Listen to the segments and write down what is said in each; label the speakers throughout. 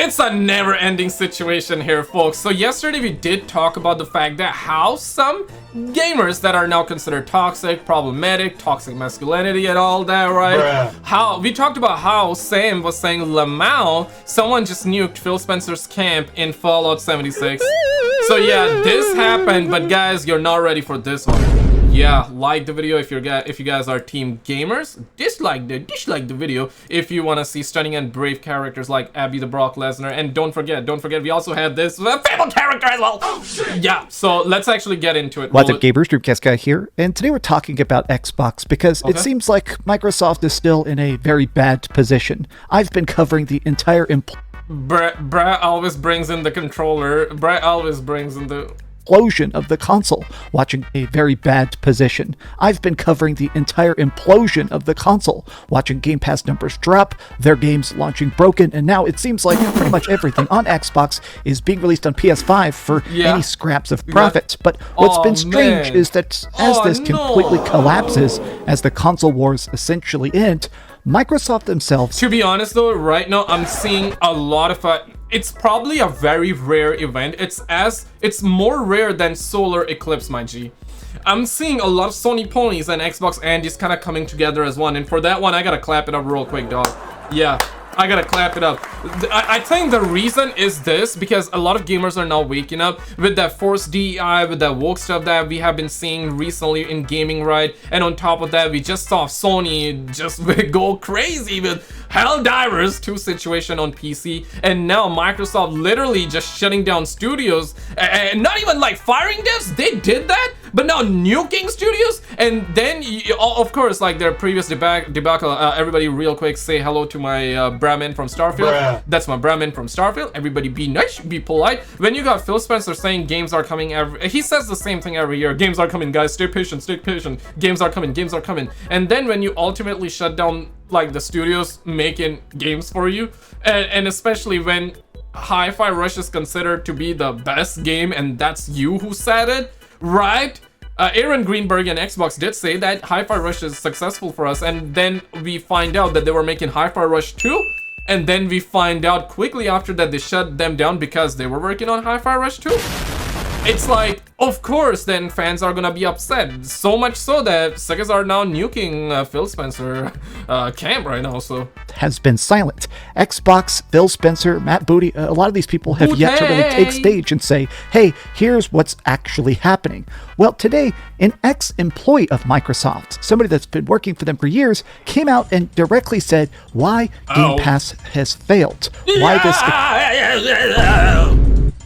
Speaker 1: It's a never-ending situation here, folks. So yesterday we did talk about the fact that how some gamers that are now considered toxic, problematic, toxic masculinity and all that, right?
Speaker 2: Bruh.
Speaker 1: How we talked about how Sam was saying Lamau, someone just nuked Phil Spencer's camp in Fallout 76. So yeah, this happened, but guys, you're not ready for this one. Yeah, like the video if you guys are team gamers. Dislike the video if you want to see stunning and brave characters like Abby the Brock Lesnar. And don't forget, we also have this favorite character as well. Oh, shit. Yeah, so let's actually get into it.
Speaker 3: What's up, gamers? Dreamcast Guy here, and today we're talking about Xbox because it seems like Microsoft is still in a very bad position. I've been covering the entire
Speaker 1: Brett always brings in the controller. Brett always brings in the
Speaker 3: implosion of the console, watching a very bad position. I've been covering the entire implosion of the console, watching Game Pass numbers drop, their games launching broken, and now it seems like pretty much everything on Xbox is being released on PS5 for any scraps of profit. But what's been strange is that as this completely collapses, as the console wars essentially end, Microsoft themselves...
Speaker 1: To be honest though, right now I'm seeing a lot of... it's probably a very rare event. It's more rare than solar eclipse, my G. I'm seeing a lot of Sony ponies and Xbox Andes kind of coming together as one, and for that one I gotta clap it up real quick, dog. Yeah, I gotta clap it up. I think the reason is this, because a lot of gamers are now waking up with that forced DEI, with that woke stuff that we have been seeing recently in gaming, right? And on top of that, we just saw Sony just go crazy with Helldivers 2 situation on PC, and now Microsoft literally just shutting down studios, and not even like firing devs. They did that, but now nuking studios. And then of course, like their previous debacle, everybody real quick say hello to my Brahmin from Starfield.
Speaker 2: Bruh.
Speaker 1: That's my Brahmin from Starfield. Everybody be nice, be polite. When you got Phil Spencer saying games are coming he says the same thing every year. Games are coming, guys, stay patient, games are coming. And then when you ultimately shut down like the studios making games for you, and especially when Hi-Fi Rush is considered to be the best game, and that's you who said it, right? Aaron Greenberg and Xbox did say that Hi-Fi Rush is successful for us, and then we find out that they were making Hi-Fi Rush 2, and then we find out quickly after that they shut them down because they were working on Hi-Fi Rush 2. It's like, of course, then fans are gonna be upset. So much so that Segas are now nuking Phil Spencer camp right now, so...
Speaker 3: has been silent. Xbox, Phil Spencer, Matt Booty, a lot of these people have yet to really take stage and say, hey, here's what's actually happening. Well, today, an ex-employee of Microsoft, somebody that's been working for them for years, came out and directly said why Game Pass has failed. Why this...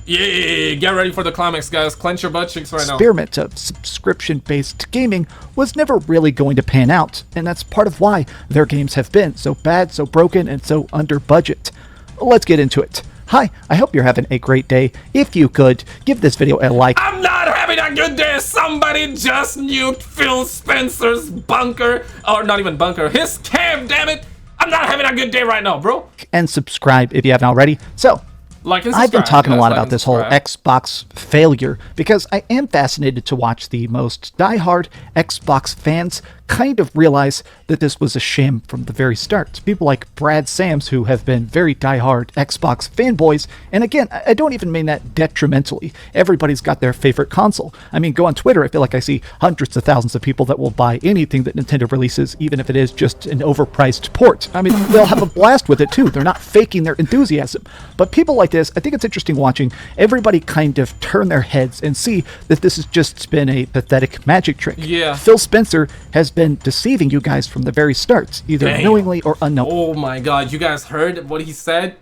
Speaker 1: Yeah, get ready for the climax, guys. Clench your butt cheeks right now.
Speaker 3: Experiment of subscription-based gaming was never really going to pan out, and that's part of why their games have been so bad, so broken, and so under budget. Let's get into it. Hi, I hope you're having a great day. If you could, give this video a like.
Speaker 1: I'm not having a good day. Somebody just nuked Phil Spencer's bunker. Or not even bunker, his camp, damn it. I'm not having a good day right now, bro.
Speaker 3: And subscribe if you haven't already. So, I've been talking a lot about this whole Xbox failure because I am fascinated to watch the most diehard Xbox fans kind of realize that this was a sham from the very start. People like Brad Sams, who have been very diehard Xbox fanboys, and again, I don't even mean that detrimentally. Everybody's got their favorite console. I mean, go on Twitter, I feel like I see hundreds of thousands of people that will buy anything that Nintendo releases, even if it is just an overpriced port. I mean, they'll have a blast with it too. They're not faking their enthusiasm. But people like this, I think it's interesting watching everybody kind of turn their heads and see that this has just been a pathetic magic trick.
Speaker 1: Yeah.
Speaker 3: Phil Spencer has been deceiving you guys from the very start, either knowingly or unknowingly.
Speaker 1: Oh my god, you guys heard what he said?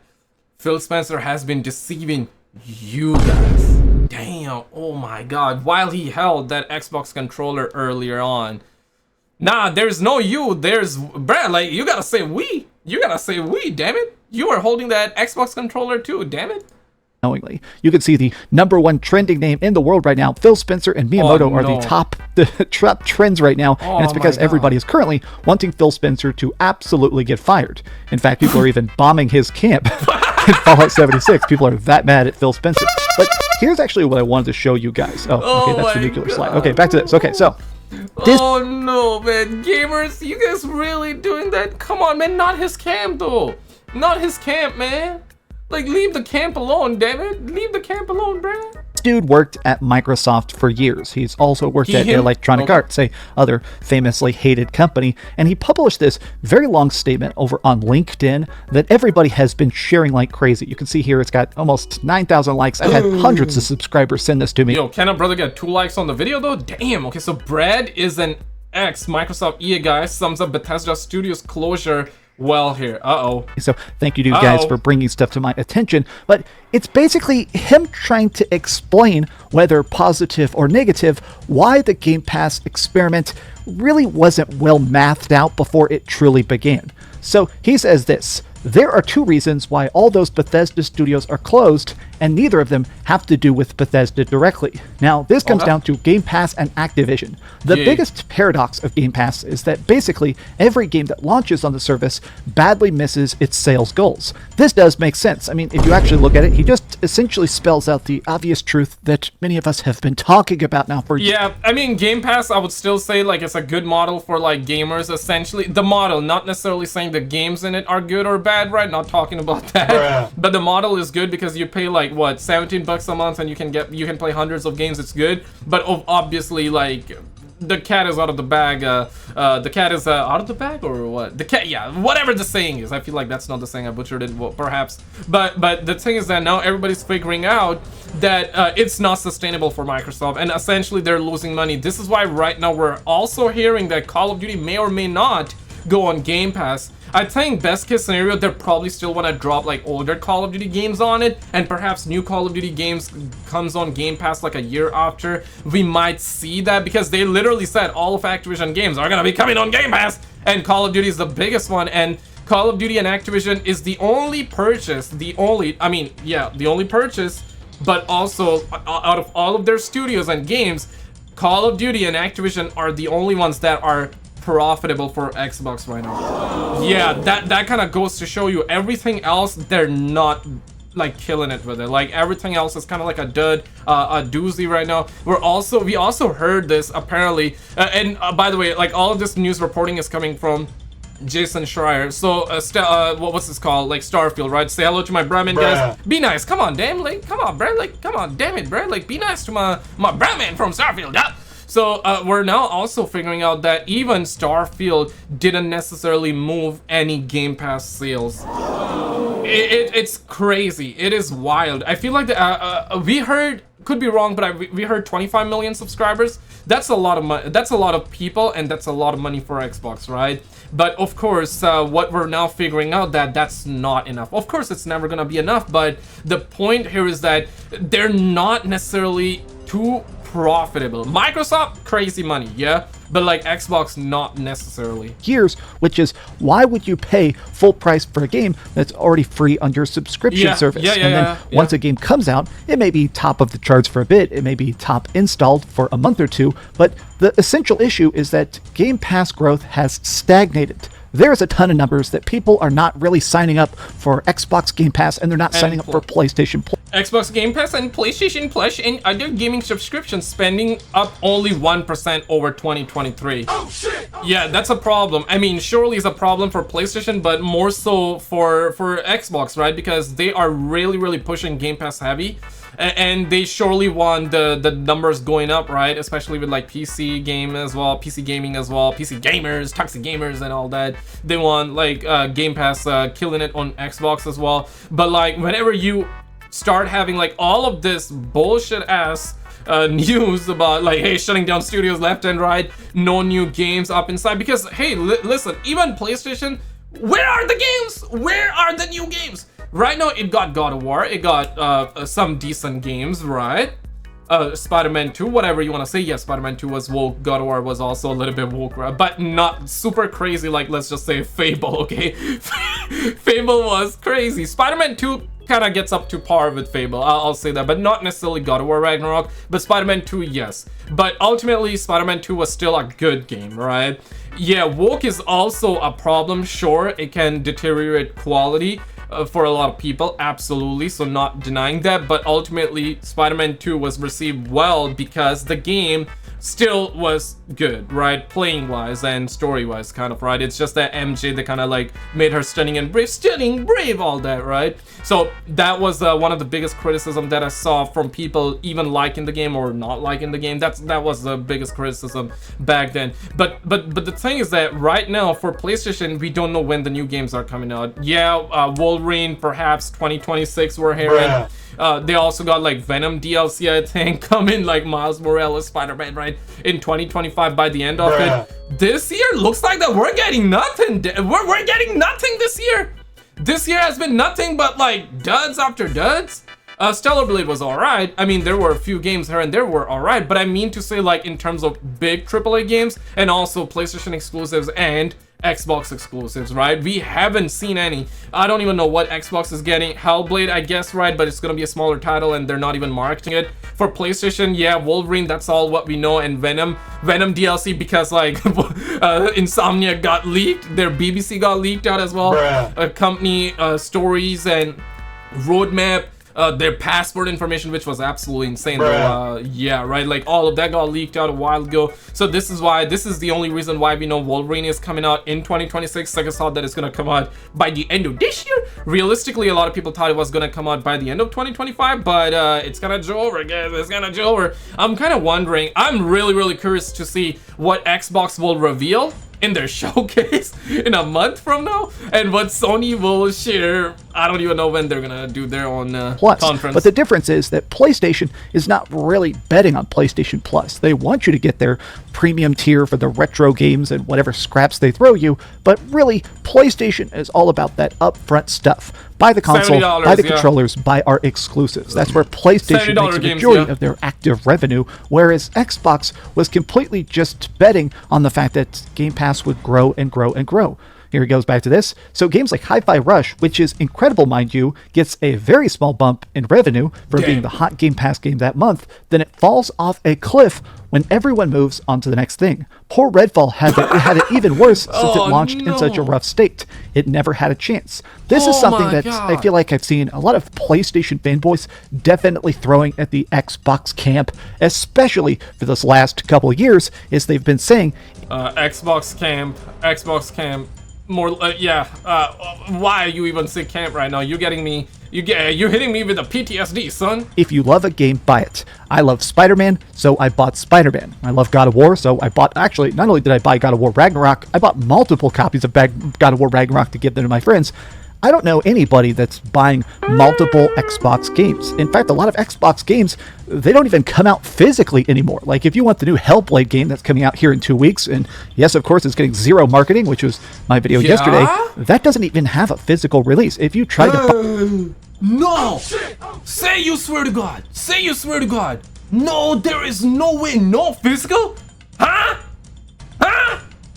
Speaker 1: Phil Spencer has been deceiving you guys. Damn, oh my god, while he held that Xbox controller earlier on. Nah, there's no you, there's Brad, like, you gotta say we. You gotta say we, damn it. You are holding that Xbox controller too, damn it.
Speaker 3: Knowingly. You can see the #1 trending name in the world right now. Phil Spencer and Miyamoto are the top trends right now, and it's because everybody is currently wanting Phil Spencer to absolutely get fired. In fact, people are even bombing his camp in Fallout 76. People are that mad at Phil Spencer. But here's actually what I wanted to show you guys. Oh, okay, that's the nuclear slide. Okay, back to this. Okay, so...
Speaker 1: oh no, man. Gamers, you guys really doing that? Come on, man. Not his camp, though. Not his camp, man. Like, leave the camp alone, damn it. Leave the camp alone, bruh.
Speaker 3: This dude worked at Microsoft for years. He's also worked at Electronic Arts, a other famously hated company, and he published this very long statement over on LinkedIn that everybody has been sharing like crazy. You can see here it's got almost 9,000 likes. I've had hundreds of subscribers send this to me.
Speaker 1: Yo, can a brother get 2 likes on the video though? Damn. Okay, so Brad is an ex-Microsoft EA guy, sums up Bethesda Studios closure well here.
Speaker 3: So thank you to you guys for bringing stuff to my attention, but it's basically him trying to explain, whether positive or negative, why the Game Pass experiment really wasn't well mathed out before it truly began. So he says this: there are 2 reasons why all those Bethesda studios are closed, and neither of them have to do with Bethesda directly. Now, this comes down to Game Pass and Activision. The biggest paradox of Game Pass is that basically every game that launches on the service badly misses its sales goals. This does make sense. I mean, if you actually look at it, he just essentially spells out the obvious truth that many of us have been talking about now for years.
Speaker 1: Yeah, I mean, Game Pass, I would still say, like, it's a good model for, like, gamers, essentially. The model, not necessarily saying the games in it are good or bad, right? Not talking about that. But the model is good because you pay, like, what, $17 a month, and you can play hundreds of games. It's good, but obviously, like, the cat is out of the bag. The cat is out of the bag, or what? The cat, yeah, whatever the saying is. I feel like that's not the saying. I butchered it, well, perhaps. But the thing is that now everybody's figuring out that it's not sustainable for Microsoft, and essentially they're losing money. This is why right now we're also hearing that Call of Duty may or may not go on Game Pass. I think best case scenario, they'll probably still want to drop like older Call of Duty games on it, and perhaps new Call of Duty games comes on Game Pass like a year after. We might see that, because they literally said all of Activision games are gonna be coming on Game Pass, and Call of Duty is the biggest one, and Call of Duty and Activision is the only purchase, the only purchase, but also out of all of their studios and games, Call of Duty and Activision are the only ones that are profitable for Xbox right now. Yeah, that kind of goes to show you everything else, they're not like killing it with it. Like everything else is kind of like a dud, a doozy right now. We also heard this apparently, and by the way, like all of this news reporting is coming from Jason Schreier. So what's this called, like Starfield, right? Say hello to my Brahmin guys. Be nice, come on, damn, like come on, bro, like come on, damn it, bro, like be nice to my Brahmin from Starfield. Yeah. So we're now also figuring out that even Starfield didn't necessarily move any Game Pass sales. It's crazy. It is wild. I feel like we heard, could be wrong, but we heard 25 million subscribers. That's a lot of money. That's a lot of people, and that's a lot of money for Xbox, right? But of course, what we're now figuring out that's not enough. Of course, it's never gonna be enough. But the point here is that they're not necessarily too profitable. Microsoft, crazy money, yeah, but like Xbox, not necessarily.
Speaker 3: Years, which is why would you pay full price for a game that's already free on your subscription service? And then once a game comes out, it may be top of the charts for a bit, it may be top installed for a month or two, but the essential issue is that Game Pass growth has stagnated. There's a ton of numbers that people are not really signing up for Xbox Game Pass, and they're not signing up for PlayStation Plus.
Speaker 1: Xbox Game Pass and PlayStation Plus and other gaming subscriptions spending up only 1% over 2023. Oh shit! Yeah, that's a problem. I mean, surely it's a problem for PlayStation, but more so for Xbox, right? Because they are really pushing Game Pass heavy. And they surely want the numbers going up, right? Especially with like PC gaming as well, PC gamers, toxic gamers and all that. They want like Game Pass killing it on Xbox as well. But like whenever you start having like all of this bullshit ass news about like, hey, shutting down studios left and right, no new games up inside, because hey, listen, even PlayStation, where are the games? Where are the new games? Right now, it got God of War, it got some decent games, right? Spider-Man 2, whatever you want to say. Yes, Spider-Man 2 was woke, God of War was also a little bit woke, right? But not super crazy, like, let's just say Fable, okay? Fable was crazy. Spider-Man 2 kind of gets up to par with Fable, I'll say that, but not necessarily God of War Ragnarok, but Spider-Man 2, yes. But ultimately, Spider-Man 2 was still a good game, right? Yeah, woke is also a problem, sure, it can deteriorate quality, for a lot of people, absolutely, so not denying that, but ultimately Spider-Man 2 was received well because the game still was good, right? Playing wise and story wise, kind of, right? It's just that MJ that kind of like made her stunning, brave, all that, right? So that was one of the biggest criticism that I saw from people even liking the game or not liking the game. That was the biggest criticism back then. But the thing is that right now for PlayStation, we don't know when the new games are coming out. Yeah, Wolverine, perhaps 2026 we're hearing. They also got like Venom DLC, I think, coming, like Miles Morales, Spider-Man, right, in 2025 by the end of it. This year looks like that we're getting nothing. We're getting nothing this year. This year has been nothing but like duds after duds. Stellar Blade was alright. I mean, there were a few games here and there were alright, but I mean to say, like, in terms of big AAA games and also PlayStation exclusives and Xbox exclusives, right? We haven't seen any. I don't even know what Xbox is getting. Hellblade, I guess, right? But it's gonna be a smaller title and they're not even marketing it. For PlayStation, yeah, Wolverine, that's all what we know, and Venom DLC, because like Insomnia got leaked, their BBC got leaked out as well. Company stories and roadmap. Their passport information, which was absolutely insane though. Yeah, right, like all of that got leaked out a while ago. So this is the only reason why we know Wolverine is coming out in 2026. Sega thought that it's gonna come out by the end of this year. Realistically, a lot of people thought it was gonna come out by the end of 2025, but it's gonna go over, guys. It's gonna go over. I'm kind of wondering, I'm really curious to see what Xbox will reveal in their showcase in a month from now, and what Sony will share. I don't even know when they're gonna do their own conference.
Speaker 3: But the difference is that PlayStation is not really betting on PlayStation Plus. They want you to get their premium tier for the retro games and whatever scraps they throw you, but really, PlayStation is all about that upfront stuff. Buy the console, buy the controllers, buy our exclusives. That's where PlayStation makes the majority of their active revenue, whereas Xbox was completely just betting on the fact that Game Pass would grow and grow and grow. Here he goes back to this. So games like Hi-Fi Rush, which is incredible, mind you, gets a very small bump in revenue for being the hot Game Pass game that month. Then it falls off a cliff when everyone moves on to the next thing. Poor Redfall had it even worse since it launched in such a rough state. It never had a chance. This is something that I feel like I've seen a lot of PlayStation fanboys definitely throwing at the Xbox camp, especially for this last couple of years, is they've been saying,
Speaker 1: Xbox camp. More, why you even say camp right now? You're hitting me with a PTSD, son.
Speaker 3: If you love a game, buy it. I love Spider-Man, so I bought Spider-Man. I love God of War, so I bought, actually, not only did I buy God of War Ragnarok, I bought multiple copies of God of War Ragnarok to give them to my friends. I don't know anybody that's buying multiple Xbox games. In fact, a lot of Xbox games, they don't even come out physically anymore. Like, if you want the new Hellblade game that's coming out here in 2 weeks, and yes, of course, it's getting zero marketing, which was my video yesterday, that doesn't even have a physical release. If you try to...
Speaker 1: No! Say you swear to God! Say you swear to God! No, there is no way! No physical? Huh?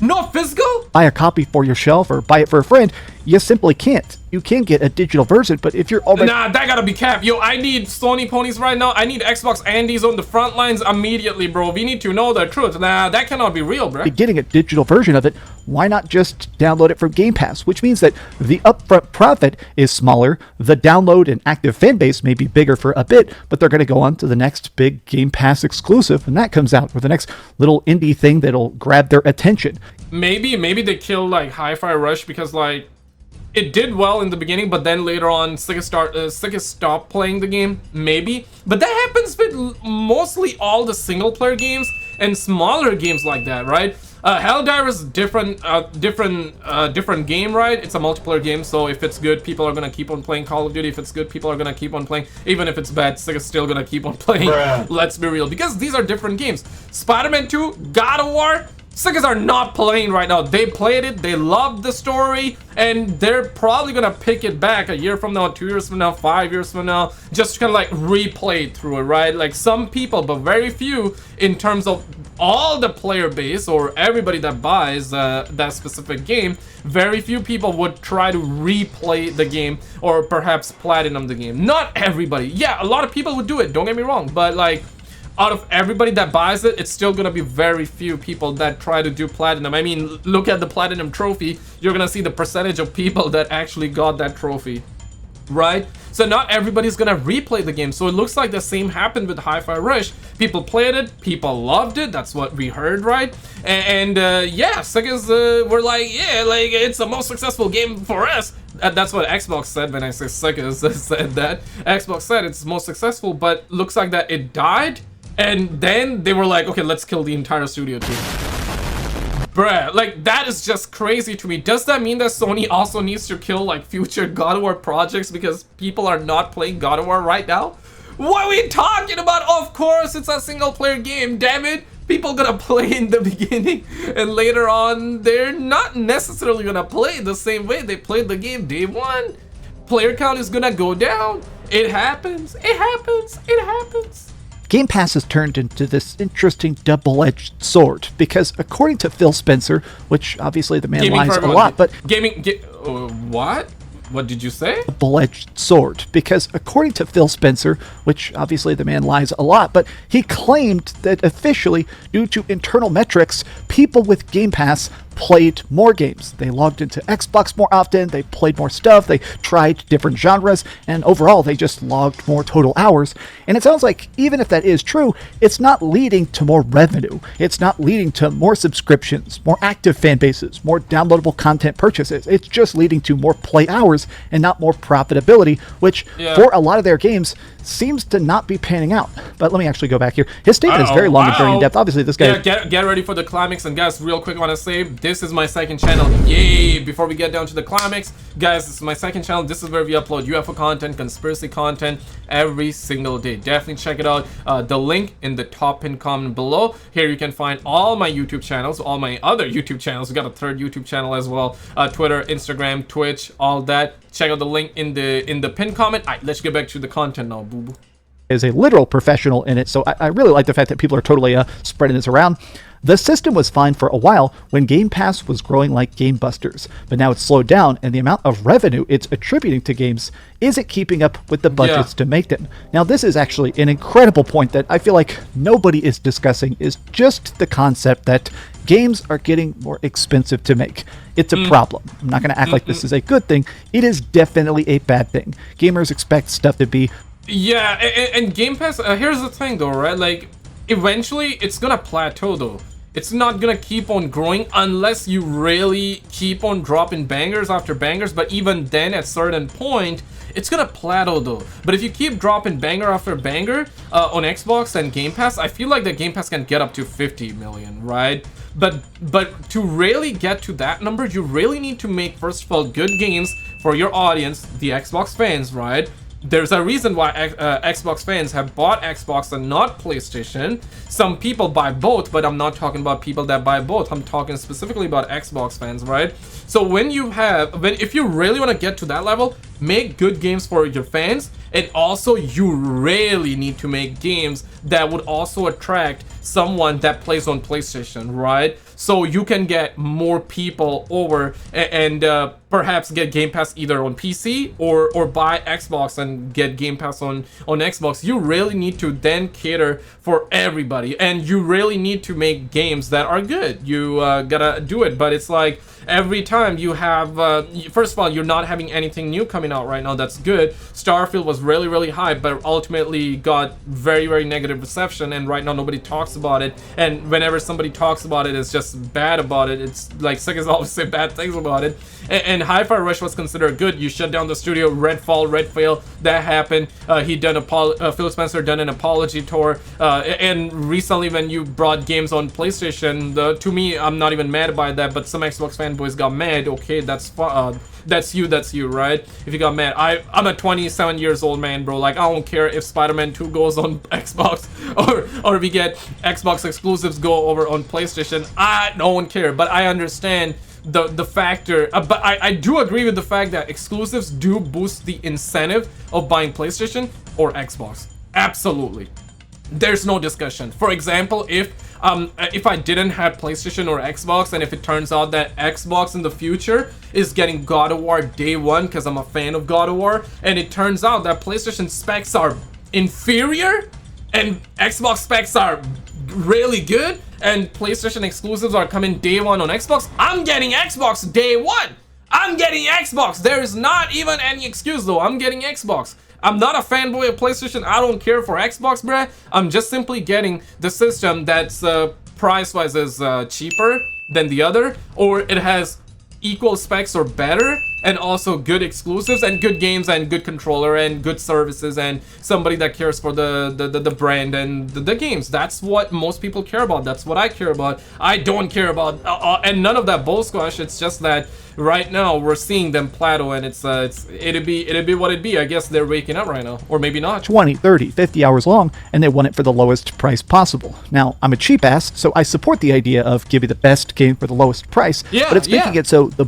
Speaker 1: No physical?
Speaker 3: Buy a copy for your shelf or buy it for a friend. You simply can't. You can get a digital version, but if you're already...
Speaker 1: Nah, that gotta be cap. Yo, I need Sony ponies right now. I need Xbox Andes on the front lines immediately, bro. We need to know the truth. Nah, that cannot be real, bro.
Speaker 3: Getting a digital version of it, why not just download it from Game Pass? Which means that the upfront profit is smaller, the download and active fan base may be bigger for a bit, but they're going to go on to the next big Game Pass exclusive when that comes out, or the next little indie thing that'll grab their attention.
Speaker 1: Maybe they kill like Hi-Fi Rush because like it did well in the beginning, but then later on Sega stopped playing the game, maybe. But that happens with mostly all the single player games and smaller games like that, right? Helldivers different game, right? It's a multiplayer game, so if it's good, people are gonna keep on playing Call of Duty. If it's good, people are gonna keep on playing. Even if it's bad, Sega's still gonna keep on playing. Let's be real, because these are different games. Spider-Man 2, God of War, Segas are not playing right now. They played it, they loved the story, and they're probably gonna pick it back a year from now, 2 years from now, 5 years from now, just to kind of like replay through it, right? Like some people, but very few in terms of all the player base or everybody that buys that specific game, very few people would try to replay the game or perhaps platinum the game. Not everybody. Yeah, a lot of people would do it, don't get me wrong, but like out of everybody that buys it, it's still gonna be very few people that try to do platinum. I mean, look at the platinum trophy. You're gonna see the percentage of people that actually got that trophy. right? So not everybody's gonna replay the game. So it looks like the same happened with Hi-Fi Rush. People played it, people loved it. That's what we heard, right? And yeah, Sega's were like, yeah, like it's the most successful game for us. That's what Xbox said when I say Sega said that. Xbox said it's most successful, but looks like that it died. And then they were like, okay, let's kill the entire studio too. Bruh, like that is just crazy to me. Does that mean that Sony also needs to kill like future God of War projects because people are not playing God of War right now? What are we talking about? Of course, it's a single player game, damn it. People gonna play in the beginning and later on they're not necessarily gonna play the same way they played the game day one. Player count is gonna go down. It happens, it happens, it happens.
Speaker 3: Game Pass has turned into this interesting double-edged sword because according to Phil Spencer, which obviously the man lies a lot, but...
Speaker 1: What? What did you say?
Speaker 3: Double-edged sword, because according to Phil Spencer, which obviously the man lies a lot, but he claimed that officially, due to internal metrics, people with Game Pass played more games. They logged into Xbox more often, they played more stuff, they tried different genres, and overall they just logged more total hours. And it sounds like even if that is true, it's not leading to more revenue. It's not leading to more subscriptions, more active fan bases, more downloadable content purchases. It's just leading to more play hours and not more profitability, which for a lot of their games seems to not be panning out. But let me actually go back here. His statement is very long and very in-depth. Obviously, this guy...
Speaker 1: Yeah, get ready for the climax. And guys, real quick, I want to say, this is my second channel. Yay! Before we get down to the climax, guys, this is my second channel. This is where we upload UFO content, conspiracy content every single day. Definitely check it out. The link in the top pinned comment below. Here you can find all my YouTube channels, all my other YouTube channels. We got a third YouTube channel as well. Twitter, Instagram, Twitch, all that. Check out the link in the pinned comment. All right, let's get back to the content now, boo boo.
Speaker 3: Is a literal professional in it, so I really like the fact that people are totally spreading this around. The system was fine for a while when Game Pass was growing like Gamebusters, but now it's slowed down and the amount of revenue it's attributing to games isn't keeping up with the budgets to make them. Now this is actually an incredible point that I feel like nobody is discussing, is just the concept that games are getting more expensive to make. It's a problem. I'm not going to act like this is a good thing. It is definitely a bad thing. Gamers expect stuff to be...
Speaker 1: Yeah, and Game Pass, here's the thing though, right? Like, eventually it's gonna plateau though. It's not gonna keep on growing unless you really keep on dropping bangers after bangers, but even then at certain point, it's gonna plateau though. But if you keep dropping banger after banger on Xbox and Game Pass, I feel like the Game Pass can get up to 50 million, right? But to really get to that number, you really need to make, first of all, good games for your audience, the Xbox fans, right? There's a reason why Xbox fans have bought Xbox and not PlayStation. Some people buy both, but I'm not talking about people that buy both. I'm talking specifically about Xbox fans, right? So if you really want to get to that level, make good games for your fans, and also you really need to make games that would also attract someone that plays on PlayStation, right? So you can get more people over and perhaps get Game Pass either on PC or buy Xbox and get Game Pass on Xbox. You really need to then cater for everybody, and you really need to make games that are good. You gotta do it, but it's like every time you have first of all, you're not having anything new coming out right now that's good. Starfield was really hype, but ultimately got very negative reception, and right now nobody talks about it, and whenever somebody talks about it, it's just bad about it. It's like Sega's always say bad things about it. And Hi-Fi Rush was considered good. You shut down the studio. Red fail, that happened. Phil Spencer done an apology tour, and recently when you brought games on PlayStation, to me, I'm not even mad by that, but some Xbox fanboys got mad. Okay, that's you, right? If you got mad, I'm a 27 years old man, bro. Like, I don't care if Spider-Man 2 goes on Xbox or we get Xbox exclusives go over on PlayStation. I don't care, but I understand the factor, but I do agree with the fact that exclusives do boost the incentive of buying PlayStation or Xbox. Absolutely, there's no discussion. For example, if I didn't have PlayStation or Xbox, and if it turns out that Xbox in the future is getting God of War day one because I'm a fan of God of War, and it turns out that PlayStation specs are inferior and Xbox specs are really good, and PlayStation exclusives are coming day one on Xbox, I'm getting Xbox day one. I'm getting Xbox. There is not even any excuse though. I'm getting Xbox. I'm not a fanboy of PlayStation. I don't care for Xbox, bruh. I'm just simply getting the system that's price-wise is cheaper than the other, or it has equal specs or better, and also good exclusives and good games and good controller and good services and somebody that cares for the brand and the games. That's what most people care about. That's what I care about. I don't care about and none of that bull squash. It's just that right now we're seeing them plateau, and it'd be what it'd be. I guess they're waking up right now, or maybe not.
Speaker 3: 20, 30, 50 hours long, and they want it for the lowest price possible. Now, I'm a cheap ass, so I support the idea of giving the best game for the lowest price,
Speaker 1: yeah,
Speaker 3: but it's making it so the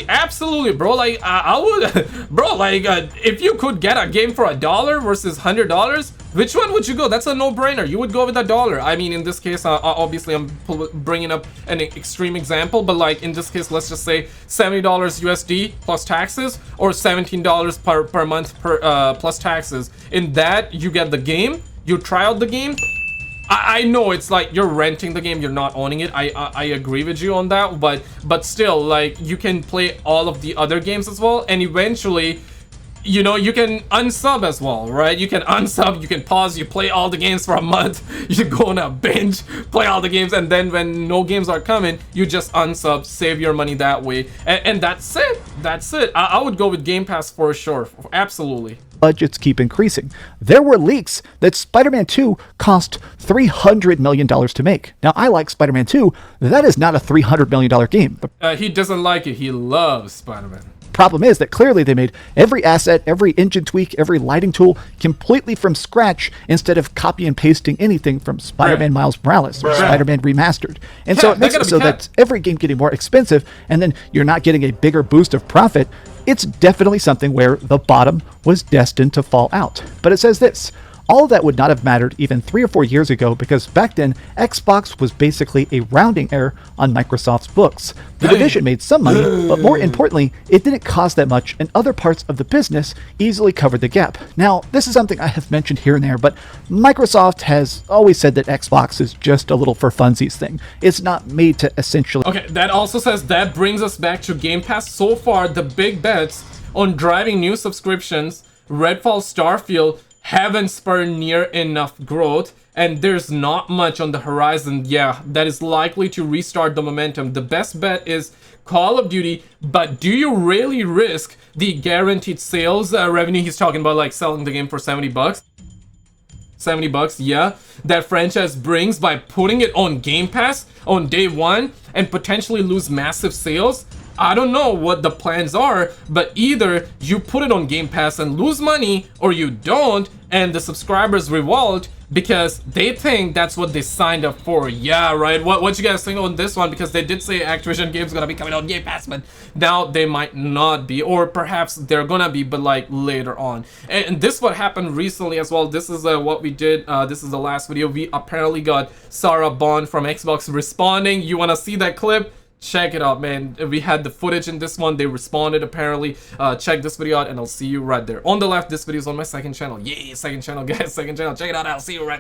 Speaker 1: absolutely, bro. Like I would, bro. Like if you could get a game for $1 versus $100, which one would you go? That's a no-brainer. You would go with $1. I mean, in this case, obviously, I'm bringing up an extreme example, but like in this case, let's just say $70 USD plus taxes, or $17 per month plus taxes. In that, you get the game. You try out the game. I know it's like you're renting the game, you're not owning it. I agree with you on that, but still, like, you can play all of the other games as well, and eventually, you know, you can unsub as well, right? You can unsub, you can pause, you play all the games for a month, you go on a binge, play all the games, and then when no games are coming, you just unsub, save your money that way, and that's it. That's it. I would go with Game Pass for sure, absolutely.
Speaker 3: Budgets keep increasing. There were leaks that Spider-Man 2 cost $300 million to make. Now, I like Spider-Man 2. That is not a $300 million game.
Speaker 1: He doesn't like it. He loves Spider-Man.
Speaker 3: Problem is that clearly they made every asset, every engine tweak, every lighting tool completely from scratch instead of copy and pasting anything from Spider-Man Miles Morales or Spider-Man Remastered. And so it makes it so that every game getting more expensive, and then you're not getting a bigger boost of profit. It's definitely something where the bottom was destined to fall out. But it says this: all of that would not have mattered even 3 or 4 years ago, because back then, Xbox was basically a rounding error on Microsoft's books. The division made some money, but more importantly, it didn't cost that much, and other parts of the business easily covered the gap. Now, this is something I have mentioned here and there, but Microsoft has always said that Xbox is just a little for funsies thing. It's not made to essentially...
Speaker 1: Okay, that also says that brings us back to Game Pass. So far, the big bets on driving new subscriptions, Redfall, Starfield, haven't spurred near enough growth, and there's not much on the horizon, that is likely to restart the momentum. The best bet is Call of Duty, but do you really risk the guaranteed sales revenue? He's talking about like selling the game for $70. $70, yeah, that franchise brings by putting it on Game Pass on day one and potentially lose massive sales. I don't know what the plans are, but either you put it on Game Pass and lose money, or you don't, and the subscribers revolt because they think that's what they signed up for. Yeah, right. What you guys think on this one? Because they did say Activision games gonna be coming on Game Pass, but now they might not be, or perhaps they're gonna be, but like later on. And this what happened recently as well. This is what we did. This is the last video. We apparently got Sarah Bond from Xbox responding. You wanna see that clip? Check it out, man. We had the footage in this one. They responded apparently. Check this video out, and I'll see you right there. On the left, this video is on my second channel. Yay, second channel, guys. Second channel. Check it out. I'll see you right there.